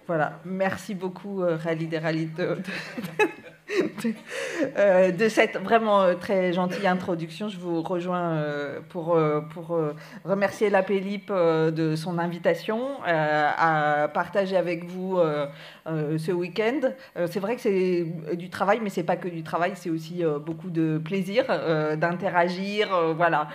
Voilà, merci beaucoup Khalid et Khalid de cette vraiment très gentille introduction. Je vous rejoins pour remercier la PELIP de son invitation à partager avec vous ce week-end. C'est vrai que c'est du travail, mais c'est pas que du travail, c'est aussi beaucoup de plaisir d'interagir, voilà,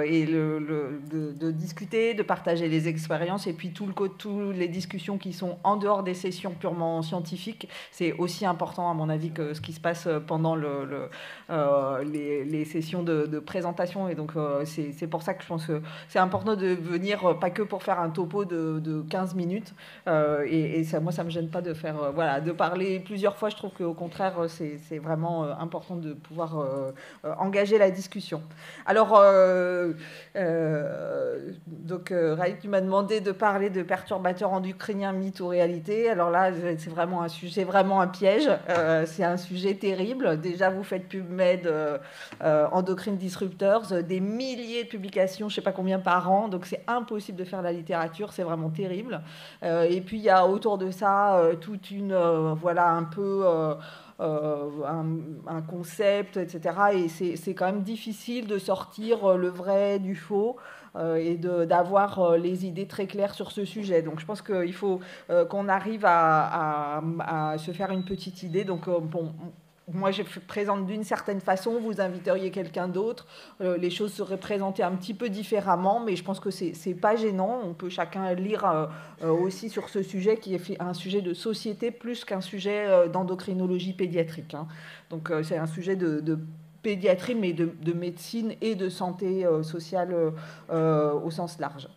et de discuter, de partager les expériences, et puis toutes les discussions qui sont en dehors des sessions purement scientifiques. C'est aussi important, à mon avis, que ce qui se passe pendant les sessions de présentation. Et donc, c'est pour ça que je pense que c'est important de venir, pas que pour faire un topo de 15 minutes. Et ça, moi, ça ne me gêne pas de faire, voilà, de parler plusieurs fois. Je trouve qu'au contraire, c'est vraiment important de pouvoir engager la discussion. Alors, donc, Raïk, tu m'as demandé de parler de perturbateurs endocriniens, mythes ou réalité. Alors là, c'est vraiment un sujet, vraiment un piège. C'est un sujet terrible. Déjà, vous faites PubMed, Endocrine Disruptors, des milliers de publications, je ne sais pas combien par an. Donc, c'est impossible de faire la littérature. C'est vraiment terrible. Et puis, il y a autour de ça toute une, voilà, un peu... un concept, etc. Et c'est quand même difficile de sortir le vrai du faux et d'avoir les idées très claires sur ce sujet. Donc je pense qu'il faut qu'on arrive à se faire une petite idée. Donc bon, moi je présente d'une certaine façon, vous inviteriez quelqu'un d'autre, les choses seraient présentées un petit peu différemment, mais je pense que c'est pas gênant. On peut chacun lire aussi sur ce sujet qui est un sujet de société plus qu'un sujet d'endocrinologie pédiatrique. Hein. Donc c'est un sujet de pédiatrie, mais de médecine et de santé sociale au sens large.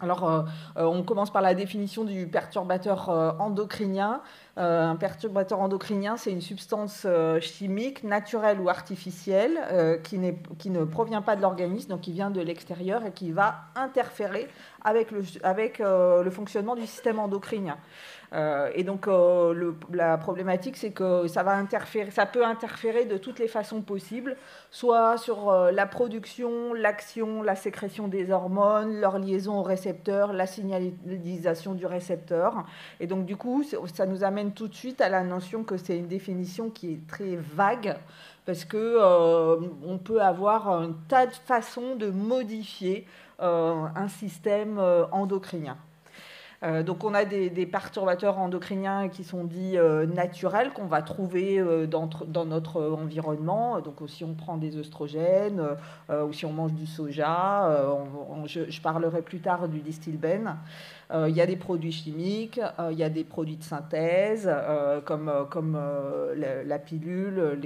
Alors, on commence par la définition du perturbateur endocrinien. Un perturbateur endocrinien, c'est une substance chimique, naturelle ou artificielle, qui ne provient pas de l'organisme, donc qui vient de l'extérieur et qui va interférer avec le fonctionnement du système endocrinien. Et donc la problématique, c'est que ça peut interférer de toutes les façons possibles, soit sur la production, l'action, la sécrétion des hormones, leur liaison au récepteur, la signalisation du récepteur. Et donc du coup, ça nous amène tout de suite à la notion que c'est une définition qui est très vague, parce que on peut avoir un tas de façons de modifier un système endocrinien. Donc on a des perturbateurs endocriniens qui sont dits naturels, qu'on va trouver dans notre environnement. Donc si on prend des œstrogènes ou si on mange du soja, je parlerai plus tard du distilbène. Il y a des produits chimiques, il y a des produits de synthèse comme la pilule,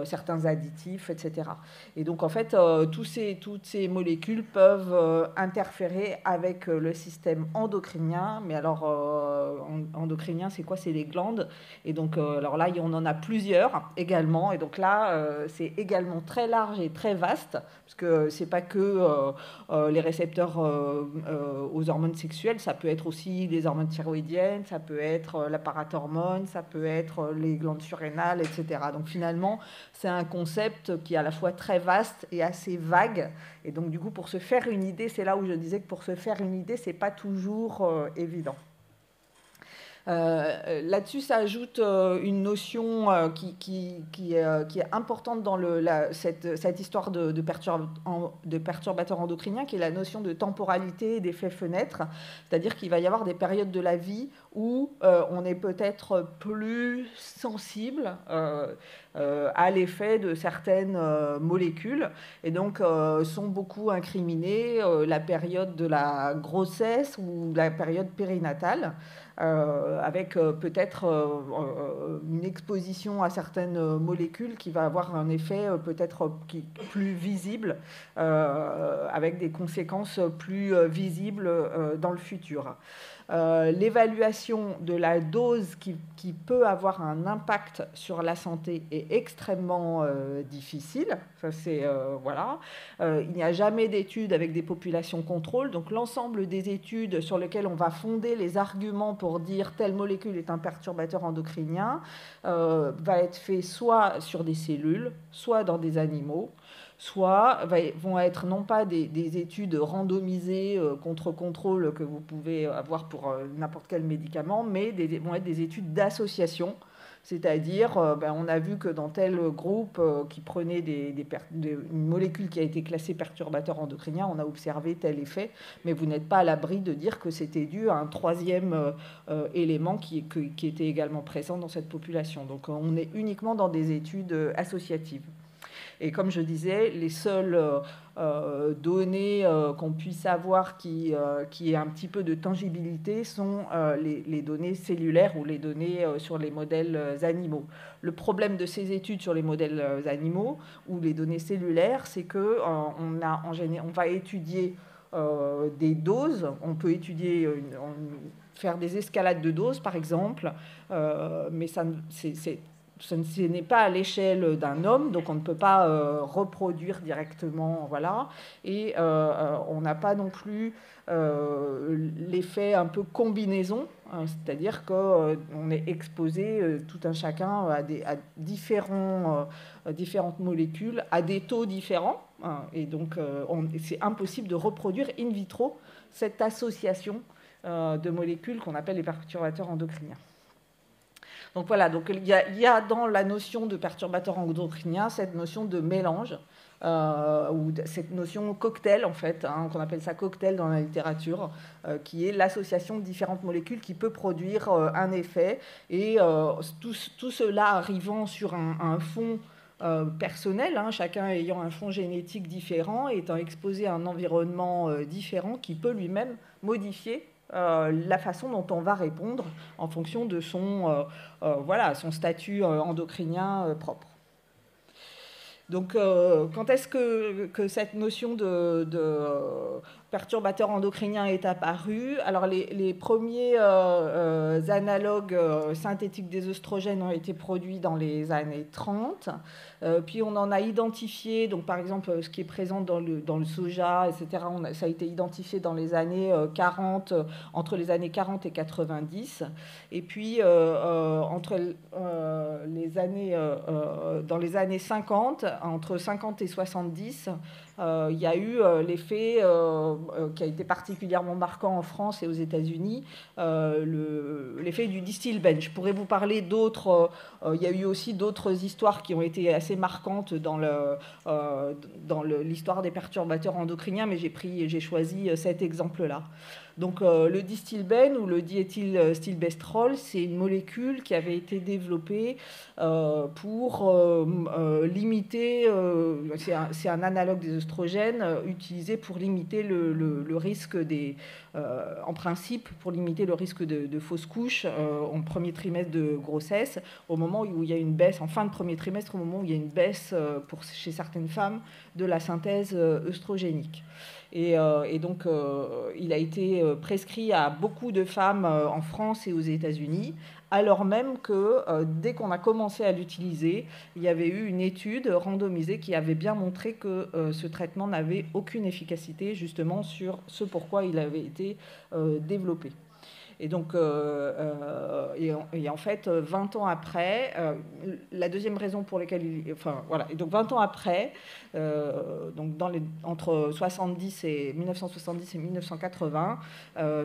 certains additifs, etc. Et donc en fait, toutes ces molécules peuvent interférer avec le système endocrinien. Mais alors, endocrinien, c'est quoi? C'est les glandes. Et donc, alors là, on en a plusieurs également. Et donc là, c'est également très large et très vaste, parce que c'est pas que les récepteurs aux hormones sexuelles, ça peut être aussi les hormones thyroïdiennes, ça peut être la parathormone, ça peut être les glandes surrénales, etc. Donc finalement, c'est un concept qui est à la fois très vaste et assez vague. Et donc du coup, pour se faire une idée, c'est là où je disais que pour se faire une idée, c'est pas toujours évident. Là-dessus, ça ajoute une notion qui est importante dans cette histoire de perturbateurs endocriniens, qui est la notion de temporalité et d'effet fenêtre. C'est-à-dire qu'il va y avoir des périodes de la vie où on est peut-être plus sensible à l'effet de certaines molécules, et donc sont beaucoup incriminées la période de la grossesse ou la période périnatale. Avec peut-être une exposition à certaines molécules qui va avoir un effet peut-être plus visible, avec des conséquences plus visibles dans le futur. L'évaluation de la dose qui peut avoir un impact sur la santé est extrêmement difficile. Ça, voilà. Il n'y a jamais d'études avec des populations contrôle. Donc l'ensemble des études sur lesquelles on va fonder les arguments pour dire telle molécule est un perturbateur endocrinien va être fait soit sur des cellules, soit dans des animaux, soit vont être non pas des études randomisées contre contrôle que vous pouvez avoir pour n'importe quel médicament, mais vont être des études d'association. C'est-à-dire, on a vu que dans tel groupe qui prenait une molécule qui a été classée perturbateur endocrinien, on a observé tel effet, mais vous n'êtes pas à l'abri de dire que c'était dû à un troisième élément qui était également présent dans cette population. Donc on est uniquement dans des études associatives. Et comme je disais, les seules données qu'on puisse avoir qui aient un petit peu de tangibilité sont les données cellulaires ou les données sur les modèles animaux. Le problème de ces études sur les modèles animaux ou les données cellulaires, c'est qu'on va étudier des doses. On peut étudier, faire des escalades de doses, par exemple, mais ce n'est pas à l'échelle d'un homme, donc on ne peut pas reproduire directement, voilà. Et on n'a pas non plus l'effet un peu combinaison, hein, c'est-à-dire qu'on est exposé tout un chacun à différentes molécules, à des taux différents, hein, et donc c'est impossible de reproduire in vitro cette association de molécules qu'on appelle les perturbateurs endocriniens. Donc voilà, donc il y a dans la notion de perturbateur endocrinien cette notion de mélange, ou cette notion cocktail, en fait, hein, qu'on appelle ça cocktail dans la littérature, qui est l'association de différentes molécules qui peut produire un effet. Et tout cela arrivant sur un fond personnel, hein, chacun ayant un fond génétique différent, étant exposé à un environnement différent qui peut lui-même modifier la façon dont on va répondre en fonction de son statut endocrinien propre. Donc, quand est-ce que cette notion de perturbateur endocrinien est apparue? Alors, les premiers analogues synthétiques des œstrogènes ont été produits dans les années 30. Puis, on en a identifié, donc par exemple, ce qui est présent dans le soja, etc., ça a été identifié dans les années 40, entre les années 40 et 90. Et puis, dans les années 50, entre 50 et 70, il y a eu l'effet qui a été particulièrement marquant en France et aux États-Unis, l'effet du Distilbène. Je pourrais vous parler d'autres. Il y a eu aussi d'autres histoires qui ont été assez marquantes dans l'histoire des perturbateurs endocriniens, mais j'ai choisi cet exemple-là. Donc le distilbène ou le diéthylstilbestrol, c'est une molécule qui avait été développée pour limiter, c'est un analogue des œstrogènes utilisé pour limiter le risque en principe, pour limiter le risque de fausse couche en premier trimestre de grossesse, au moment où il y a une baisse, en fin de premier trimestre, au moment où il y a une baisse chez certaines femmes de la synthèse œstrogénique. Et donc, il a été prescrit à beaucoup de femmes en France et aux États-Unis, alors même que dès qu'on a commencé à l'utiliser, il y avait eu une étude randomisée qui avait bien montré que ce traitement n'avait aucune efficacité justement sur ce pourquoi il avait été développé. Et donc, et en fait, 20 ans après, la deuxième raison pour laquelle et donc 20 ans après, donc entre 1970 et 1980,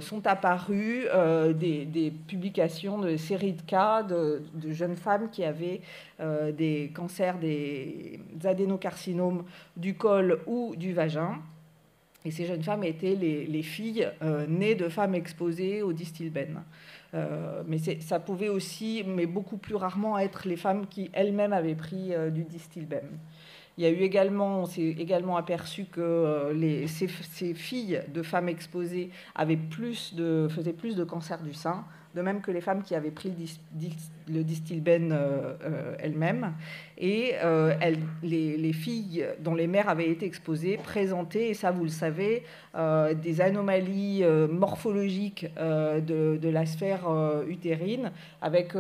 sont apparues des publications de séries de cas de jeunes femmes qui avaient des cancers, des adénocarcinomes du col ou du vagin. Et ces jeunes femmes étaient les filles nées de femmes exposées au distilbène. Mais ça pouvait aussi, mais beaucoup plus rarement, être les femmes qui elles-mêmes avaient pris du distilbène. Il y a eu également, on s'est également aperçu que ces filles de femmes exposées faisaient plus de cancer du sein, de même que les femmes qui avaient pris le distilbène elles-mêmes. Et les filles dont les mères avaient été exposées présentaient, et ça vous le savez, des anomalies morphologiques de la sphère utérine, avec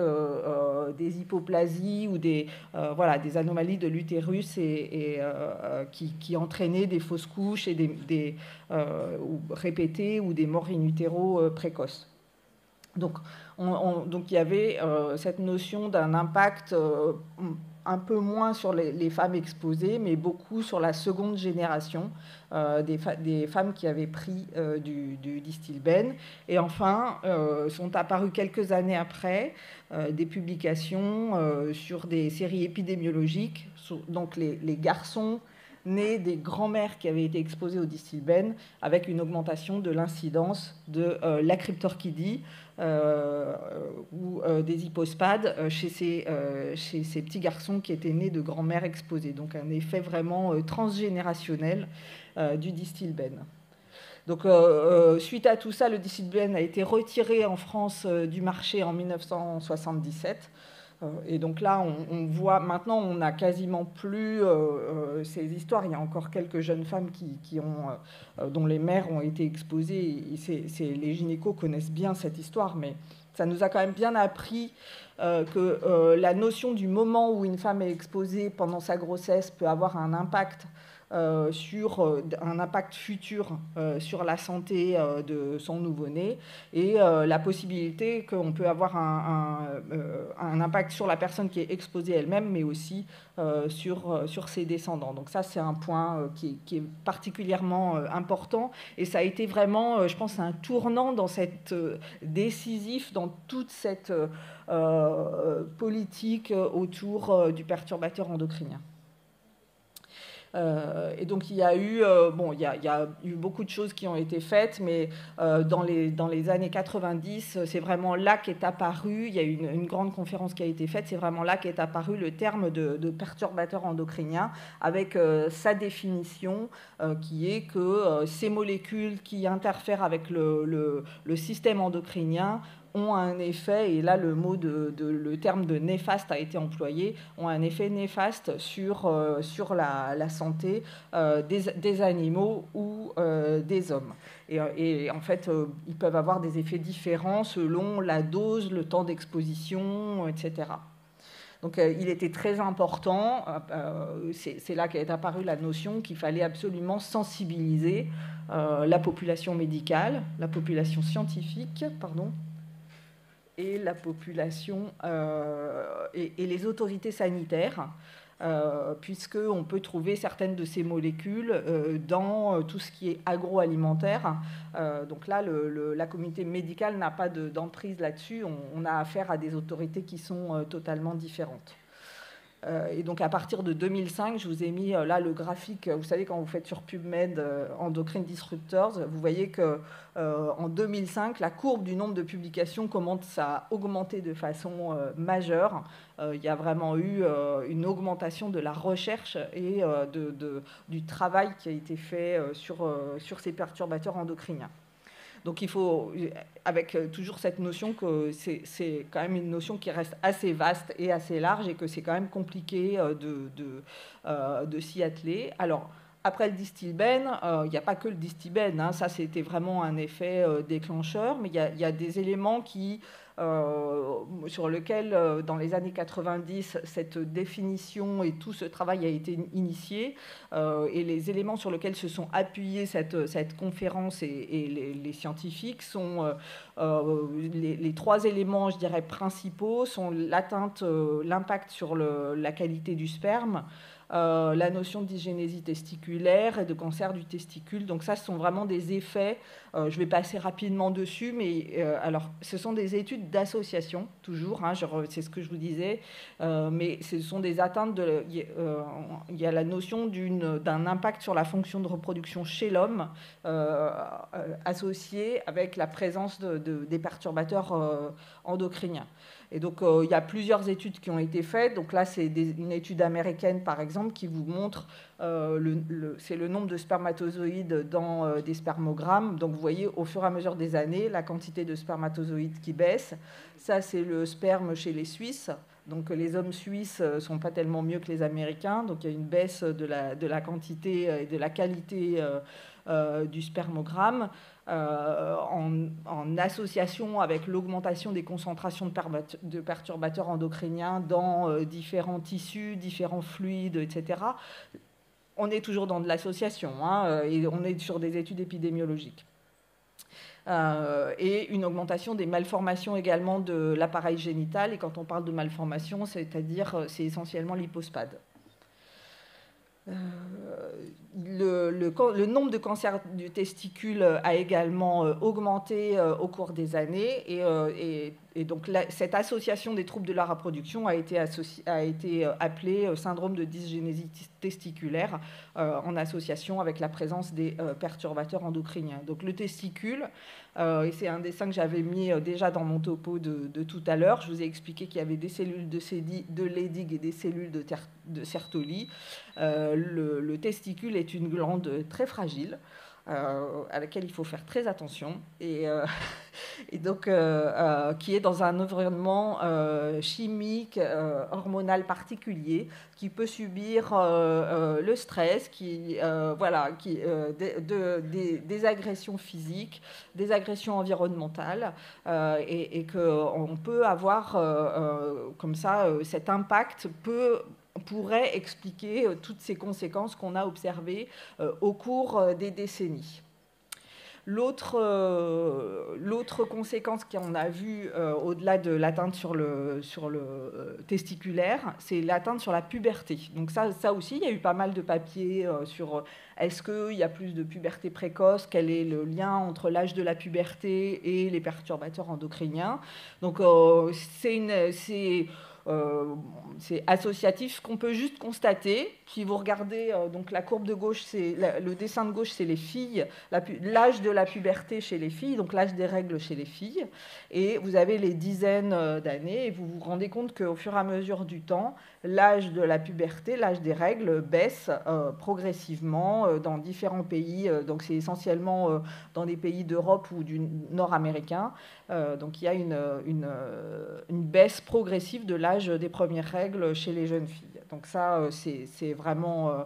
des hypoplasies ou des anomalies de l'utérus qui entraînaient des fausses couches et répétées ou des morts in utero précoces. Donc il y avait cette notion d'un impact un peu moins sur les femmes exposées, mais beaucoup sur la seconde génération des femmes qui avaient pris du Distilbène. Et enfin, sont apparues quelques années après des publications sur des séries épidémiologiques, donc les garçons nés des grands-mères qui avaient été exposées au Distilbène, avec une augmentation de l'incidence de la cryptorchidie ou des hypospades chez ces petits garçons qui étaient nés de grand-mères exposées. Donc un effet vraiment transgénérationnel du Distilbène. Donc, suite à tout ça, le Distilbène a été retiré en France du marché en 1977. Et donc là, on voit, maintenant, on n'a quasiment plus ces histoires. Il y a encore quelques jeunes femmes dont les mères ont été exposées. Et les gynécos connaissent bien cette histoire, mais ça nous a quand même bien appris que la notion du moment où une femme est exposée pendant sa grossesse peut avoir un impact sur un impact futur sur la santé de son nouveau-né et la possibilité qu'on peut avoir un impact sur la personne qui est exposée elle-même, mais aussi sur ses descendants. Donc ça, c'est un point qui est particulièrement important et ça a été vraiment, je pense, un tournant dans cette décisif dans toute cette politique autour du perturbateur endocrinien. Et donc il y a eu beaucoup de choses qui ont été faites, mais dans les années 90, c'est vraiment là qu'est apparu, il y a eu une grande conférence qui a été faite, c'est vraiment là qu'est apparu le terme de perturbateur endocrinien, avec sa définition qui est que ces molécules qui interfèrent avec le système endocrinien ont un effet, et là le terme de néfaste a été employé, ont un effet néfaste sur la santé des animaux ou des hommes. Et en fait, ils peuvent avoir des effets différents selon la dose, le temps d'exposition, etc. Donc il était très important, c'est là qu'est apparue la notion qu'il fallait absolument sensibiliser la population médicale, la population scientifique, pardon, et la population et les autorités sanitaires, puisqu'on peut trouver certaines de ces molécules dans tout ce qui est agroalimentaire. Donc là, la communauté médicale n'a pas d'emprise là-dessus. On a affaire à des autorités qui sont totalement différentes. Et donc à partir de 2005, je vous ai mis là le graphique. Vous savez, quand vous faites sur PubMed Endocrine Disruptors, vous voyez que en 2005, la courbe du nombre de publications commence à augmenter de façon majeure. Il y a vraiment eu une augmentation de la recherche et du travail qui a été fait sur ces perturbateurs endocriniens. Donc il faut, avec toujours cette notion que c'est quand même une notion qui reste assez vaste et assez large et que c'est quand même compliqué de s'y atteler. Alors, après le Distilbène, il n'y a pas que le Distilbène, hein, ça c'était vraiment un effet déclencheur, mais il y a des éléments sur lesquels, dans les années 90, cette définition et tout ce travail a été initié, et les éléments sur lesquels se sont appuyés cette conférence et les scientifiques sont les trois éléments, je dirais, principaux sont l'impact sur la qualité du sperme, la notion d'hygiénésie testiculaire et de cancer du testicule. Donc ça, ce sont vraiment des effets. Je vais passer rapidement dessus, mais alors, ce sont des études d'association, toujours, hein, c'est ce que je vous disais, mais ce sont des atteintes il y a la notion d'un impact sur la fonction de reproduction chez l'homme associé avec la présence des perturbateurs endocriniens. Et donc, il y a plusieurs études qui ont été faites. Donc là, c'est une étude américaine, par exemple, qui vous montre c'est le nombre de spermatozoïdes dans des spermogrammes. Donc, vous voyez, au fur et à mesure des années, la quantité de spermatozoïdes qui baisse. Ça, c'est le sperme chez les Suisses. Donc, les hommes suisses ne sont pas tellement mieux que les Américains. Donc, il y a une baisse de la quantité et de la qualité du spermogramme. En association avec l'augmentation des concentrations de perturbateurs endocriniens dans différents tissus, différents fluides, etc. On est toujours dans de l'association, hein, et on est sur des études épidémiologiques. Et une augmentation des malformations également de l'appareil génital. Et quand on parle de malformations, c'est-à-dire, c'est essentiellement l'hypospade. Le nombre de cancers du testicule a également augmenté au cours des années et donc cette association des troubles de la reproduction a été appelée syndrome de dysgénésie testiculaire en association avec la présence des perturbateurs endocriniens. Donc le testicule, et c'est un dessin que j'avais mis déjà dans mon topo de tout à l'heure, je vous ai expliqué qu'il y avait des cellules de Leydig et des cellules de Sertoli. Le testicule est une glande très fragile à laquelle il faut faire très attention et donc qui est dans un environnement chimique, hormonal particulier, qui peut subir le stress, des agressions physiques, des agressions environnementales, et qu'on peut avoir comme ça, cet impact pourrait expliquer toutes ces conséquences qu'on a observées au cours des décennies. L'autre conséquence qu'on a vue au-delà de l'atteinte sur le testiculaire, c'est l'atteinte sur la puberté. Donc ça aussi, il y a eu pas mal de papiers sur est-ce qu'il y a plus de puberté précoce, quel est le lien entre l'âge de la puberté et les perturbateurs endocriniens. Donc c'est associatif. Ce qu'on peut juste constater, si vous regardez donc la courbe de gauche, le dessin de gauche, c'est les filles, l'âge de la puberté chez les filles, donc l'âge des règles chez les filles, et vous avez les dizaines d'années, et vous vous rendez compte qu'au fur et à mesure du temps, l'âge de la puberté, l'âge des règles baisse progressivement dans différents pays, donc c'est essentiellement dans des pays d'Europe ou du nord-américain. Donc il y a une baisse progressive de l'âge des premières règles chez les jeunes filles. Donc ça, c'est vraiment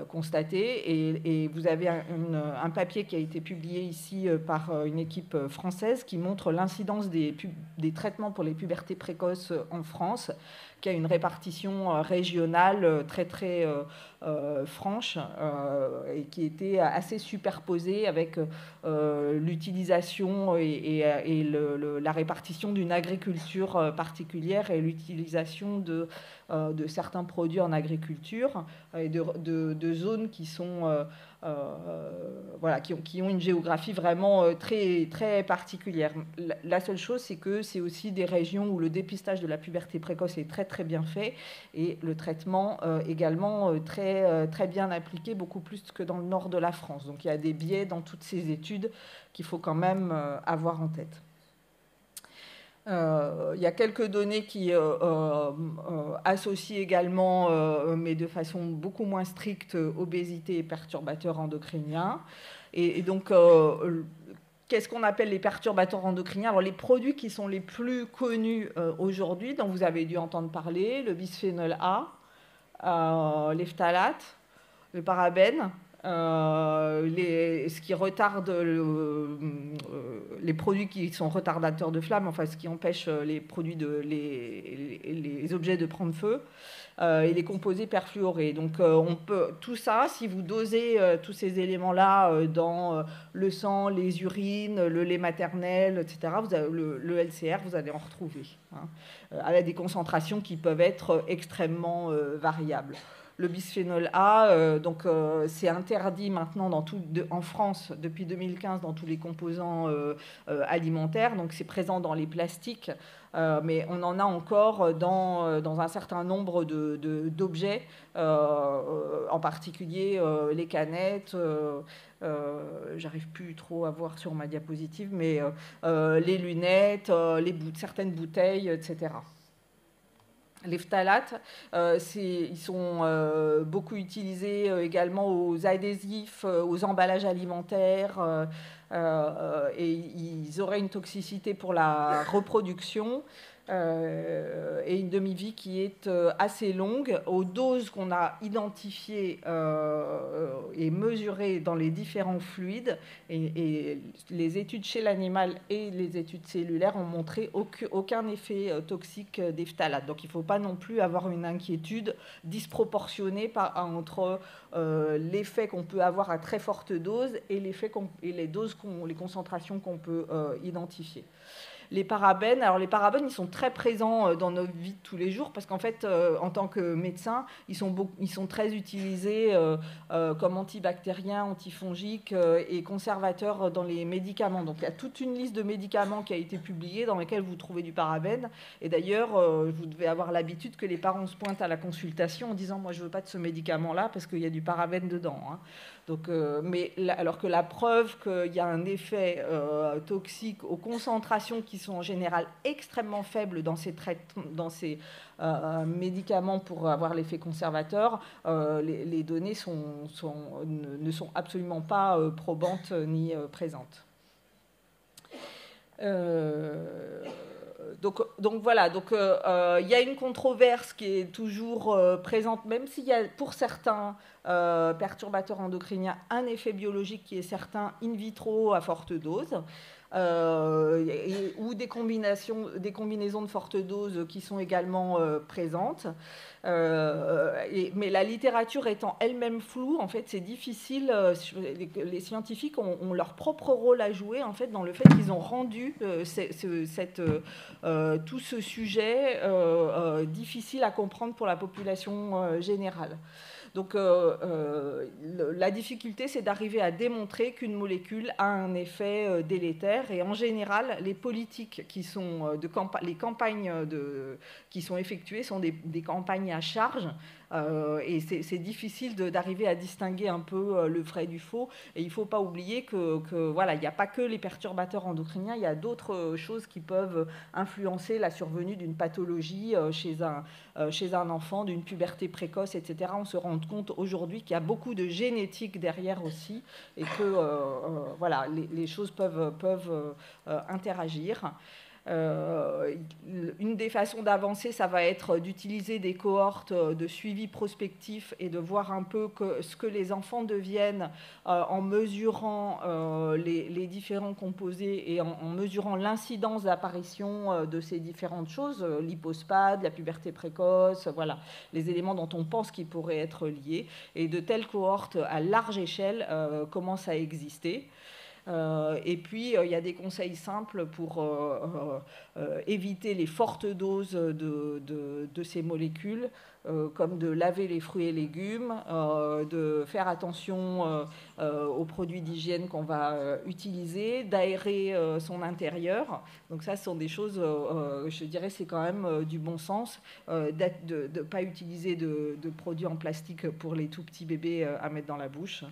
constaté. Et vous avez un papier qui a été publié ici par une équipe française qui montre l'incidence des traitements pour les pubertés précoces en France, qui a une répartition régionale très très franche et qui était assez superposée avec l'utilisation et la répartition d'une agriculture particulière et l'utilisation de certains produits en agriculture et de zones qui sont qui ont une géographie vraiment très, très particulière. La seule chose, c'est que c'est aussi des régions où le dépistage de la puberté précoce est très, très bien fait et le traitement également très, très bien appliqué, beaucoup plus que dans le nord de la France. Donc il y a des biais dans toutes ces études qu'il faut quand même avoir en tête. Il y a quelques données qui associent également, mais de façon beaucoup moins stricte, obésité et perturbateurs endocriniens. Et donc, qu'est-ce qu'on appelle les perturbateurs endocriniens? Alors, les produits qui sont les plus connus aujourd'hui, dont vous avez dû entendre parler, le bisphénol A, les phtalates, le parabène, ce qui retarde les produits qui sont retardateurs de flamme, enfin ce qui empêche les objets de prendre feu, et les composés perfluorés. Donc tout ça, si vous dosez tous ces éléments-là dans le sang, les urines, le lait maternel, etc., le LCR, vous allez en retrouver, à des concentrations qui peuvent être extrêmement variables. Le bisphénol A, c'est interdit maintenant en France depuis 2015 dans tous les composants alimentaires. Donc c'est présent dans les plastiques, mais on en a encore dans un certain nombre d'objets, en particulier les canettes. J'arrive plus trop à voir sur ma diapositive, mais les lunettes, certaines bouteilles, etc. Les phtalates, ils sont beaucoup utilisés également aux adhésifs, aux emballages alimentaires, et ils auraient une toxicité pour la reproduction et une demi-vie qui est assez longue. Aux doses qu'on a identifiées et mesurées dans les différents fluides, et les études chez l'animal et les études cellulaires ont montré aucun effet toxique des phtalates. Donc il ne faut pas non plus avoir une inquiétude disproportionnée entre l'effet qu'on peut avoir à très forte dose et les doses les concentrations qu'on peut identifier. Les parabènes, alors les parabènes, ils sont très présents dans nos vies de tous les jours parce qu'en fait, en tant que médecin, ils sont très utilisés comme antibactériens, antifongiques et conservateurs dans les médicaments. Donc il y a toute une liste de médicaments qui a été publiée dans lesquels vous trouvez du parabène. Et d'ailleurs, vous devez avoir l'habitude que les parents se pointent à la consultation en disant « moi je ne veux pas de ce médicament-là parce qu'il y a du parabène dedans hein. ». Donc, alors que la preuve qu'il y a un effet toxique aux concentrations qui sont en général extrêmement faibles dans ces médicaments pour avoir l'effet conservateur, les données ne sont absolument pas probantes ni présentes. Donc voilà, il y a une controverse qui est toujours présente, même s'il y a pour certains perturbateurs endocriniens un effet biologique qui est certain in vitro à forte dose. Ou des combinaisons de forte dose qui sont également présentes. Mais la littérature étant elle-même floue, en fait, c'est difficile. Les scientifiques ont leur propre rôle à jouer, en fait, dans le fait qu'ils ont rendu tout ce sujet difficile à comprendre pour la population générale. Donc la difficulté, c'est d'arriver à démontrer qu'une molécule a un effet délétère. Et en général, les politiques qui sont les campagnes qui sont effectuées sont des campagnes à charge. Et c'est difficile d'arriver à distinguer un peu le vrai du faux. Et il ne faut pas oublier que voilà, il n'y a pas que les perturbateurs endocriniens, il y a d'autres choses qui peuvent influencer la survenue d'une pathologie chez un enfant, d'une puberté précoce, etc. On se rend compte aujourd'hui qu'il y a beaucoup de génétique derrière aussi et que voilà, les choses peuvent interagir. Une des façons d'avancer, ça va être d'utiliser des cohortes de suivi prospectif et de voir un peu ce que les enfants deviennent en mesurant les différents composés et en mesurant l'incidence d'apparition de ces différentes choses, l'hypospad, la puberté précoce, voilà, les éléments dont on pense qu'ils pourraient être liés. Et de telles cohortes à large échelle commencent à exister. Et puis, il y a des conseils simples pour éviter les fortes doses de ces molécules, comme de laver les fruits et légumes, de faire attention aux produits d'hygiène qu'on va utiliser, d'aérer son intérieur. Donc ça, ce sont des choses, je dirais, c'est quand même du bon sens, de ne pas utiliser de produits en plastique pour les tout petits bébés à mettre dans la bouche.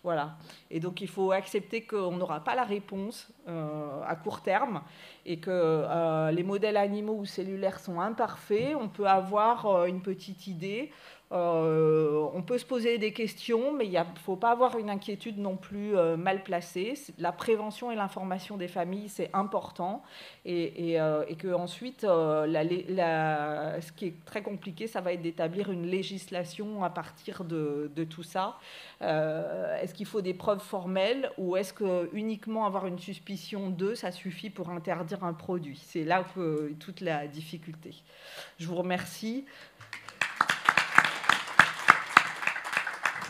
Voilà. Et donc, il faut accepter qu'on n'aura pas la réponse à court terme et que les modèles animaux ou cellulaires sont imparfaits. On peut avoir une petite idée. On peut se poser des questions, mais il ne faut pas avoir une inquiétude non plus mal placée. La prévention et l'information des familles, c'est important. Et qu'ensuite, ce qui est très compliqué, ça va être d'établir une législation à partir de tout ça. Est-ce qu'il faut des preuves formelles ou est-ce que uniquement avoir une suspicion ça suffit pour interdire un produit? C'est là que toute la difficulté. Je vous remercie.